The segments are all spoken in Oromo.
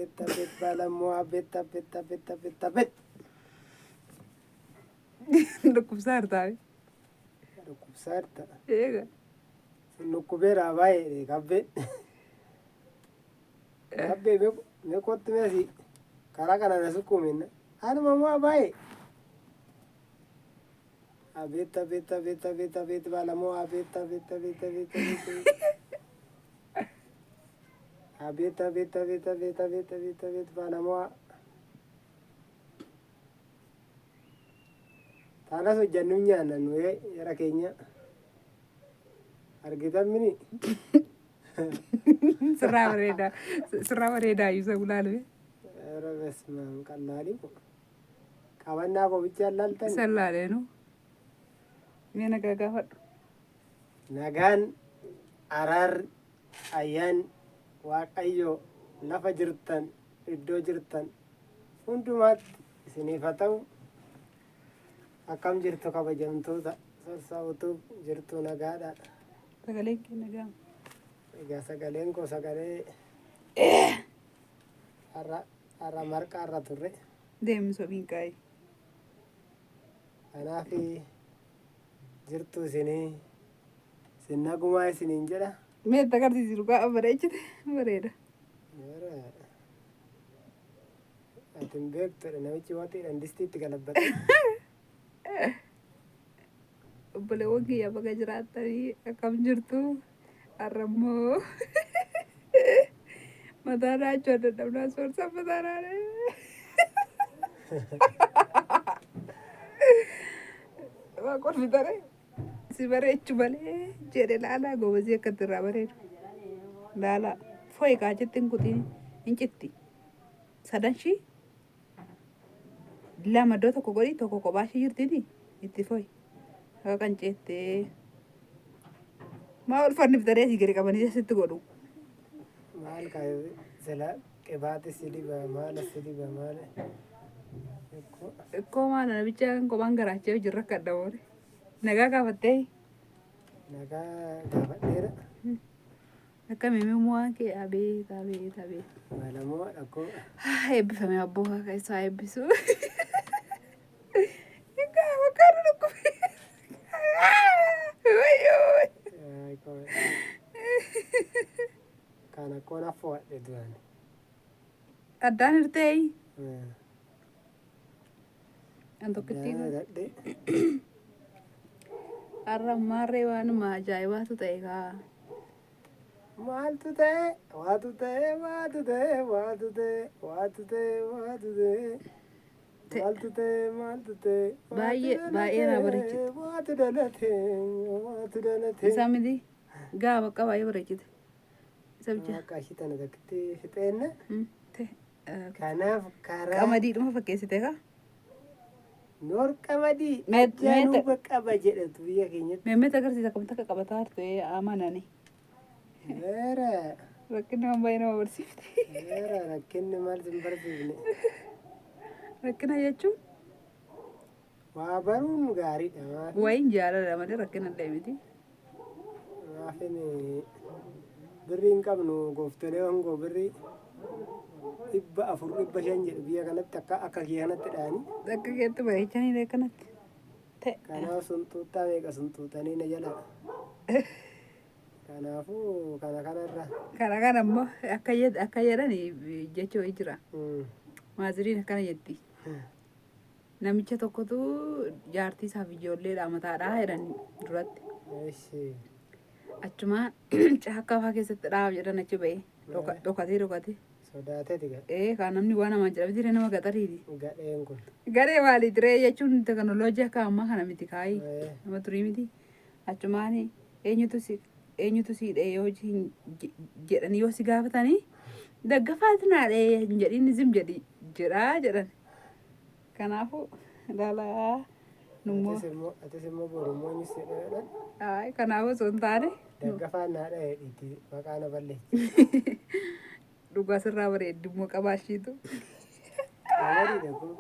Bet balamoo bet. Dhukkubsaartaa. Dhukkubsaarta. Eega. Dhukkubeera baay'ee gabbee. Gabbee meeqootti meesi karaa kana na sukkuuminna. Anuma moo baay'ee. Bet balamoo bet. Bet balamoo. Taanas hojjannu nyaanna nuyi yara keenya argitan mini. Sirraa bareedaa isa gulaalee. Yara besmaan qallaali qabannaa qobichaan laaltan. Isa laaleenu. Mee nagaa gaafadhu. Nagaan araarri ayyaan waaqayyoo lafa jirtan iddoo jirtan hundumaatti isiniif haa ta'u. Akkam jirtu kabajamtoota sassaabutuuf jirtu nagaadha. Sagaleen kee nagaa. Egaa sagaleen koo sagalee har'a marqaa irra turre. Deemni sobiin kaa'e. Kanaaf jirtu isin nagumaa isiniin jedha. Meetta agarsiisi dhugaa bareechite bareeda. Ati hin beektudha namichi waxiidhaan distiitti galabbate. Obboleewwan kiyya bakka jiraattanii akkam jirtu har'ammoo mataa naachoo dadhabnaa soorsaa mataa naanee. Waa kolfitare si bareechu malee jedhe laalaa goobasii akkatti irraa bareedu. Laalaa foyi kaajetti hin kutiin hin citti. Sadanshii lama iddoo tokko godhi tokko kophaa ishee jirtini itti foyi. Akka kan ceettee maa ulfanni fitaree asii gadi qabanii asitti godhu. Maal kaayee sila qibaati si diba maala si diba maala. Ikkoo maala namicha kophaan garaachee hojirra akka adda boore. Nagaa gaafattee. Nagaa gaafadheera. Akka miimimmoo waan kee abee. Malamoo dhaggoo. Eebbifame abboo akka isaa eebbisu. Kana koona fo'adhe duraan. Addaan hirtee. An tokkittii. Har'a maarree waanuma ajaa'ibaatu ta'e kaa. Maaltu ta'e? Waatu ta'e? Maaltu ta'e? Baay'ee na bareechite. Waatu dhalate. Isaa miti gaa bakka baay'ee bareechite. Isa bicha. Akka ishii tana takkitti fixeenna. Ta'e. Kanaaf karaa. Qamadiidhuma fakkeessite kaa. Noor qamadii. Ajaa'iba qaba jedhatu biyya keenyatti. Meemmee agarsiisa akkamitti akka qabataa turte amanani. Seera. Rakkinni waan baay'ee nama barsiifte. Seera rakkinni maal sin barsiifne. Rakkina jechuun. Waa baruun gaariidha. Wayin jaalala malee rakkina illee miti. Maafin birrii hin qabnu gooftolee hongoo birrii 400-500 jedhu biyya kanatti akka kiyya kanatti dhaani. Akka keetti bareechanii kanatti. Kanaaf suntuuttaa meeqa suntuutanii na jala. Kanaafuu kanarra. Kana immoo akka jedhan jechuu jira. Maaziriin akkana jetti. Namicha tokkotu jaartii isaaf ijoolleedha mataadhaa jedhan duratti. Achumaan caakkaa fa'aa keessatti dhaab jedhan achi ba'ee dhokatee. Sodaatee tiga. Kan namni waan namaan jedhamti nama gaxariiti. Gadheen kun. Gadhee maali tiree jechuun teekinooloojii akka ammaa kana miti kaayii nama turii miti. Achumaan eenyutu siidhee yoo jedhanii yoo si gaafatanii daggafaati naadhee hin jedhiin zim jedhaa jedhan. Kanaafuu ilaalaa nummoo. Atis immoo borummoo ni sedheedha. Kanaafuu osoo hin taane. Daggafaan naadhaa hedhiitti maqaa na balleessi. Dhugaa sirraa bareeddummoo qabaashiitu. Qamadiidha kun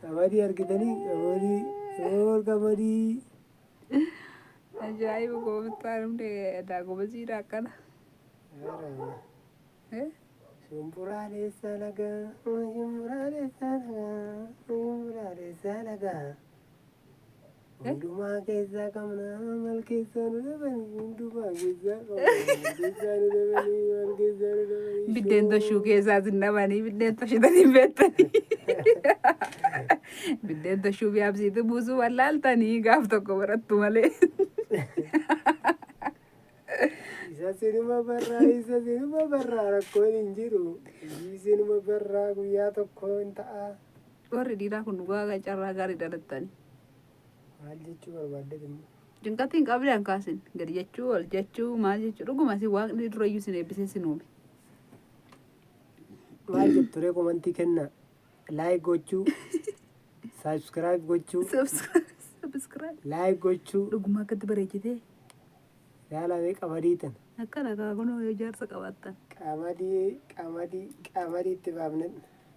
qamadii argitanii qamadii. Ajaa'iba gooftaan hundee daagoma siidaa akkana. Shumburaalee salagaa, shumburaalee salagaa, shumburaalee salagaa. Hundumaa keessaa qabna mal keessaa nu dhabanii, hundumaa keessaa qabna mal keessaa nu dhabanii, mal keessaa nu dhabanii. Biddeen toshuu keessaa sin dhabanii biddeen toshitanii beektanii. Biddeen toshuu biyaabsiitu buusuu wallaaltanii gaaf tokko barattu malee. Isa sinuma barraa rakkoon hin jiru. Sinuma barraa guyyaa tokko hin ta'a. Warri dhiiraa kun dhugaa carraa gaarii dhalattanii. Maal jechuu barbaadde immoo? Cinqatiin qabdaan kaasin gadi jechuu ol jechuu maal jechuu dhuguma si waaqni durayyuu sin eebbisee sin uume. Maal jettu ree komantii kennaa? Laayik gochuu, saabskiraayib gochuu, laayik gochuu. Dhuguma akkatti bareechitee. Ilaalamee qamadii tan. Akkana kunoo yoo jaarsa qabaattan. Qamadii itti baafne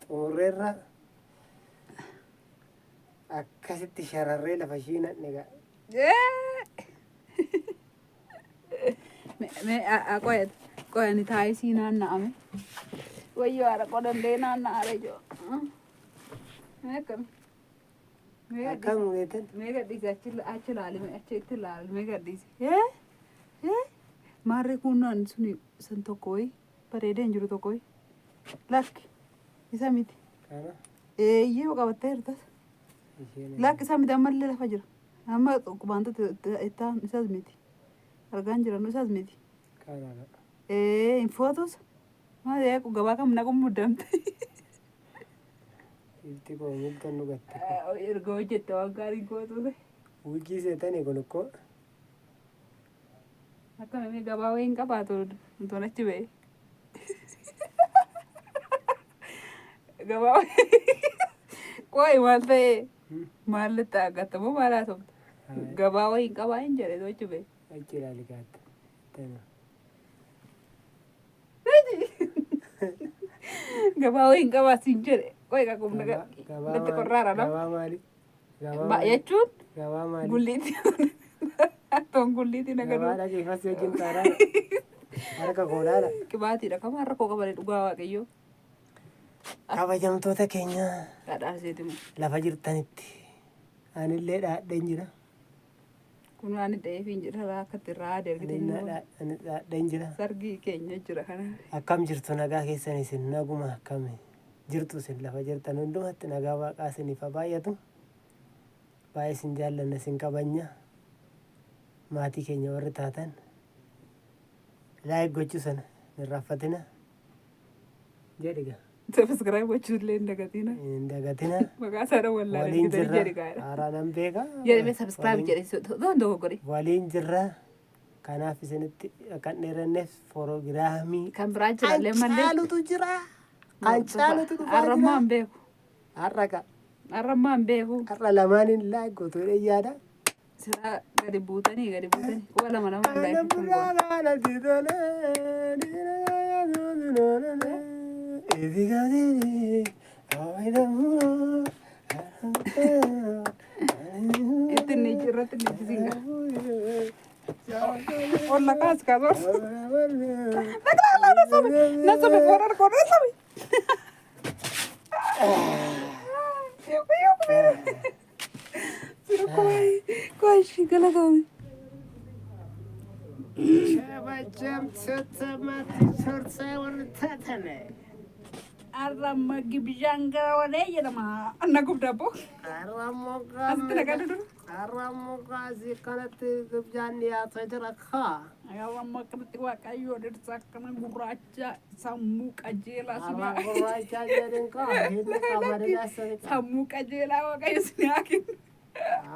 xumurreerra. Akkasitti shararree lafa ishii nadhe gaa. Qoyani taayisii naanna'ame. Wayyoo haadha qodandee naanna'aare ijoo. Akkami. Akkam uleetan. Mee gadhiisi achi ilaali achitti ilaali mee gadhiisi. Maarree kunnaan suni san tokko wayii bareedee hin jiru tokko wayii. Lakki isa miti. Kana. Eeyyee qabattee jirtas. Lakki isa miti ammallee lafa jira. Amma qubaantota ittaan isaas miti. Argaan jiran isaas miti. Kana. Hin footus. Maal yaa gabaa kam naqu muddamte. Ifti koo muktan nu gatte. Erga hojjette waan gaarii gootu. Wujjii seetanii kun akkoo. Akka namni gabaa wayiin qabaatu wantoonni achi ba'e. Gabaa qooyi maal ta'ee maal ta'a gattamoo maal haasofta. Gabaa wayiin qabaa hin jedhe achi ba'e. Achi ilaali gaatta. Gabaa wayiin qabaa siin jedhe. Qooyi qaqumna gatti qorraara nama. Gabaa maali? Jechuun Gabaa maali? gulliitti. Attoon gulliitti nagaduu. Gabaa dhaqee fas wajjin taaraa. Harka koolaadha. Qibaatiidha kamaa rakkoo qabalee dhugaa waaqayyoo. Kabajamtoota keenya Dhaadhaaseeti moo. lafa jirtanitti anillee dhaadheen jira. Kun waan ta'eefiin jedha akkatti irraa adeergitanii Dhaadheen jira. sargii keenya jira kana. Akkam jirtu nagaa keessan isin naguma akkam jirtu isin lafa jirtan hundumatti nagaa waaqaa isiniif haa baay'atu. Baay'ee isin jaallanna isin kabajna. Maatii keenya warri taatan laayik gochuu sana hin raffatina jedhiga. Subscribe gochuullee hin dagatina. Hin dagatina. Maqaa isaadha wallaalee Waliin bitanii jedhi jirra. gaadha. Haaraan beeka. Jedhame subscribe jedhe doon gore. Waliin jirra. Kanaaf isinitti kan dheeranneef proogiraamii Kan biraan jirallee mallee. caalutu jira. Kan caalutu dhufaa Arrammaa jira. hin beeku. Har'a ka. Arrammaa hin beeku. Har'a lamaaniin laayik gootoo yaada. Siraa gadi buutanii. Kuwa lama laayik kun goone. Ittiin irratti niitiin olla kaas kaasoo. Nasabe forar koo nasabe. Koi galatoome. Kabajamtoota maatii torsaa warri taatane. Arramma gibijaan gara walee jedhama. Anna gubdaboo. Asitti nagaa duduru. Arramukaasi kanatti gibjaan dhiyaataa jira kaa. Arramma kanatti waaqayyoo dhirsa akkana gurraacha sammuu qajeelaa sinaa. Arraan gurraachaa jedhin kaa. Hidni qamadii asirratti. Sammuu qajeelaa waaqayyo sinaa kenna.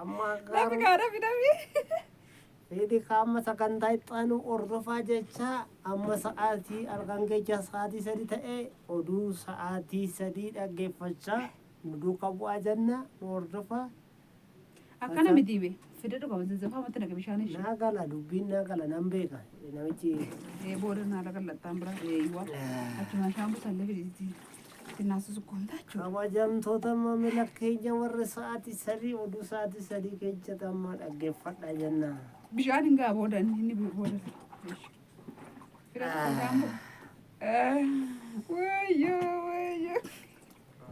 Amma Lafi garuu kaadha fidamee. hidhi kaama sagantaa ixaanuu ordofaa jecha amma sa'aatii halkan keessa sa'aatii 3 ta'ee oduu sa'aatii 3 dhaggeeffachaa nu duukaa bu'aa jenna nu ordofaa. Akkana miti be. Fide dhuga wanzanzafaa matti naga bishaan ishee. Naa gala dubbiin naa gala nan beeka namichi. Booda naa laga lattaan bira eeyyuwa. Achuma shaambuu sallee fiditi. Tinaasu sukkuumtaa jechuudha. Kabajamtoota maamila keenya warri sa'aatii 3 oduu sa'aatii 3 keessa amma dhaggeeffadhaa jenna. Bishaan hin gaa booda inni booda. Fida shaambuu. Wayyo.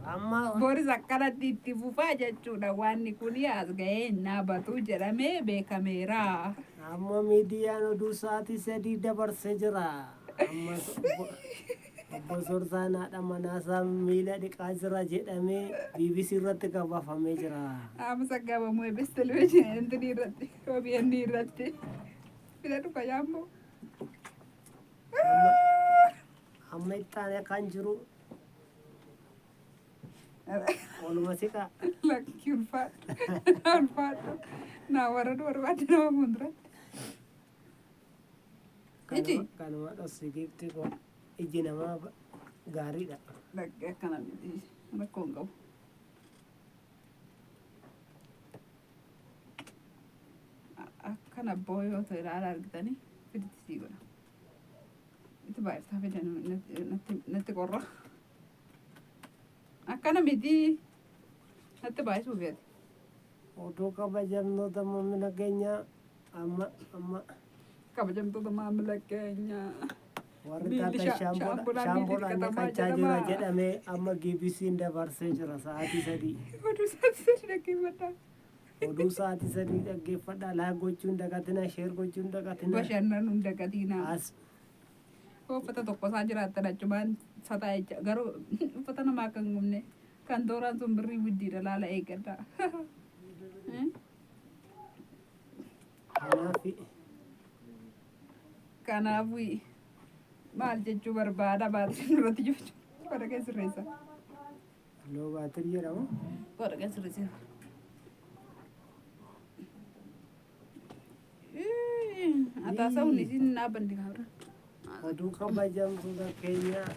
Amma Boris akkanatti itti fufaa jechuudha. Wanni kun as ga'ee naabatuu jedhamee beekameera. amma miidiyaan oduu sa'aatii 3 dabarsee jira. Amma obbo Sorsaan haadha manaasaa miila dhiqaa jira jedhamee BBC irratti gabaafamee jira. Amsa gabamu ebis televizyinii intini irratti OBN irratti filadhu kayaammoo. Amma ittaane kan jiru oluma siqa. Lakki ulfaadhu naa warra barbaadde nama fuulduratti. Iji kanuma dhoksigifti ko iji namaa gaariidha. lakki akkana miti rakkoo hin qabu. Akkana abboo yoo ta'e ilaala argitanii fiditti sii godha. Itti baay'iftaa fidan natti qorra. Akkana miti natti baay'isuu feeti. Oduu kabajamtoota maamila keenyaa amma Kabajamtoota maamila keenyaa. warri Miilli taata shaamboodhaan miilli dhiqachaa jira jedhamee amma BBC'n dabarsee jira sa'aatii 3. Oduu saatii dhaggeeffadhaa. Oduu sa'aatii 3 dhaggeeffadhaa. Laayik gochuun dagatina, sheer gochuun dagatina. Bashannanuun dagatinaa. As Uffata tokkosaa jiraattan achumaan fataa jecha garuu uffata namaa kan gumne kan tooraan sun birrii widdiidha laala eeggadhaa. kanaaf Maal jechuu barbaada baatiriin irratti jechuudha. Qoda kee sirreessa. loo baatirii jedhamu. Qoda kee sirreessa. Ataasaa hunni isin dhaabbanni kaabra. Oduu kabajamtoota keenyaa